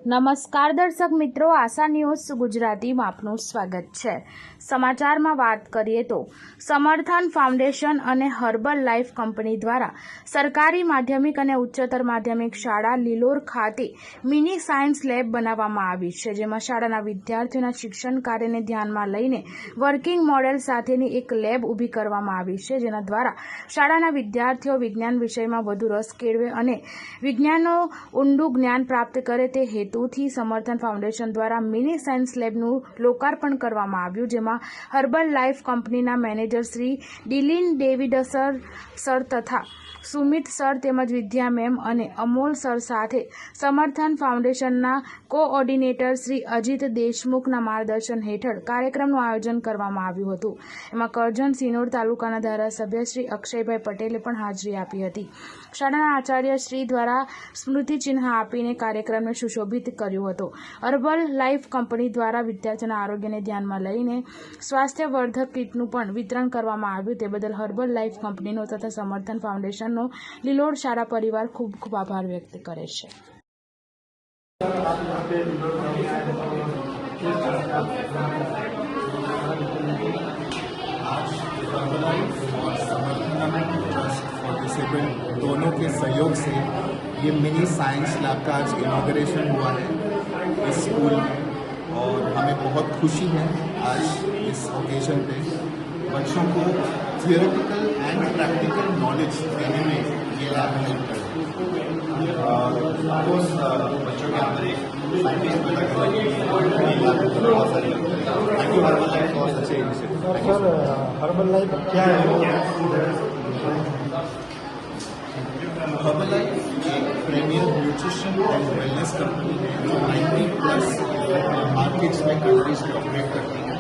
નમસ્કાર દર્શક મિત્રો, આશા ન્યૂઝ ગુજરાતીમાં આપનું સ્વાગત છે। સમાચારમાં વાત કરીએ તો સમર્થન ફાઉન્ડેશન અને હર્બલ લાઈફ કંપની દ્વારા સરકારી માધ્યમિક અને ઉચ્ચતર માધ્યમિક શાળા લીલોર ખાતે મિની સાયન્સ લેબ બનાવવામાં આવી છે, જેમાં શાળાના વિદ્યાર્થીઓના શિક્ષણ કાર્યને ધ્યાનમાં લઈને વર્કિંગ મોડેલ સાથેની એક લેબ ઊભી કરવામાં આવી છે, જેના દ્વારા શાળાના વિદ્યાર્થીઓ વિજ્ઞાન વિષયમાં વધુ રસ કેળવે અને વિજ્ઞાનનું ઊંડું જ્ઞાન પ્રાપ્ત કરે તે હેતુથી સમર્થન ફાઉન્ડેશન દ્વારા મિની સાયન્સ લેબનું લોકાર્પણ કરવામાં આવ્યું, જેમાં હર્બલ લાઈફ કંપનીના મેનેજર શ્રી ડિલિન ડેવિડસર સર તથા સુમિત સર તેમજ વિદ્યા મેમ અને અમોલ સર સાથે સમર્થન ફાઉન્ડેશનના કોઓર્ડિનેટર શ્રી અજીત દેશમુખના માર્ગદર્શન હેઠળ કાર્યક્રમનું આયોજન કરવામાં આવ્યું હતું। એમાં કરજણ સિનોર તાલુકાના ધારાસભ્ય શ્રી અક્ષયભાઈ પટેલે પણ હાજરી આપી હતી। શાળાના આચાર્ય શ્રી દ્વારા સ્મૃતિચિહ્ન આપીને કાર્યક્રમને સુશોભિત કર્યો હતો। હર્બલ લાઈફ કંપની દ્વારા વિદ્યાર્થીઓના આરોગ્યને ધ્યાનમાં લઈને સ્વાસ્થ્યવર્ધક કીટનું પણ વિતરણ કરવામાં આવ્યું, તે બદલ હર્બલ લાઈફ કંપનીનો તથા સમર્થન ફાઉન્ડેશનનો લીલોડ શાળા પરિવાર ખૂબ ખૂબ આભાર વ્યક્ત કરે છે। दोनों के सहयोग से ये मिनी साइंस लैब का आज इनॉग्रेशन हुआ है इस स्कूल में और हमें बहुत खुशी है आज इस ओकेजन पे बच्चों को थियोरेटिकल एंड प्रैक्टिकल नॉलेज देने में ये लैब हेल्प करता है। बच्चों के अंदर एक साइंटिस्ट पैदा करने थैंक यू हर्बल लाइफ बहुत अच्छे इनिशिएटिव। सर, हर्बल लाइफ क्या है? हर्बल लाइफ एक premier nutrition and wellness company है जो 90+ मार्केट्स में कंट्रीज में ऑपरेट करती है।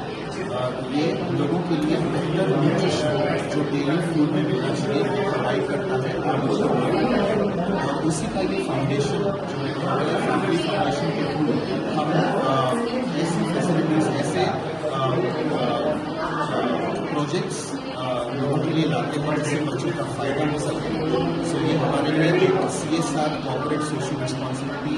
ये लोगों के लिए बेहतर न्यूट्रिशन जो डेली फूड में मिलना चाहिए वो प्रोवाइड करता है और उसी का ये फाउंडेशन जो है फैमिली फाउंडेशन के थ्रू हम ऐसी फैसिलिटीज ऐसे प्रोजेक्ट्स लोगों के लिए लाते हैं जिससे बच्चों का फायदा हो सके। सो ये हमारे लिए एक CSR कॉर्पोरेट सोशल रिस्पॉन्सिबिलिटी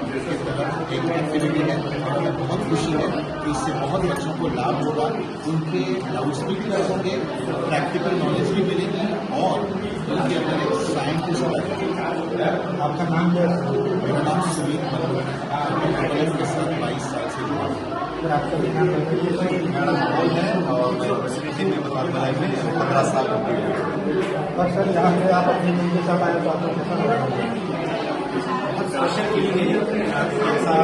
की तरफ एक एक्टिविटी है और हमें बहुत खुशी है कि इससे बहुत बच्चों को लाभ होगा, उनके डाउट्स भी क्लियर होंगे, प्रैक्टिकल नॉलेज भी मिलेगी और उनके अंदर एक साइंटिस्ट बनेगा। आपका नाम क्या है? मेरा नाम सुमित है, के साथ 22 साल से जुड़ा हूँ। आपका मेरा माहौल है और मेरा प्रेसिडेंसी में हर्बल में 15 साल कंप्लीट हुए। और सर, यहाँ पे आप अपनी टीम के साथ आए तो आपको कैसा लगा? राशन के लिए ऐसा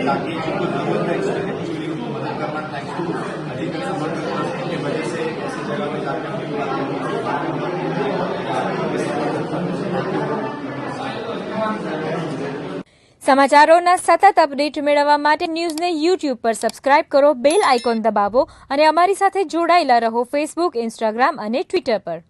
ताकि जिनको जरूरत है एक्चुअली उनको मदद करना थैंक्स टू अधिकतर समर्थन की वजह से ऐसी जगह में जाकर સમાચારોના સતત અપડેટ મેળવવા માટે ન્યૂઝને યુટ્યુબ પર સબસ્ક્રાઇબ કરો, બેલ આઇકોન દબાવો અને અમારી સાથે જોડાયેલા રહો ફેસબુક, ઇન્સ્ટાગ્રામ અને ટ્વિટર પર।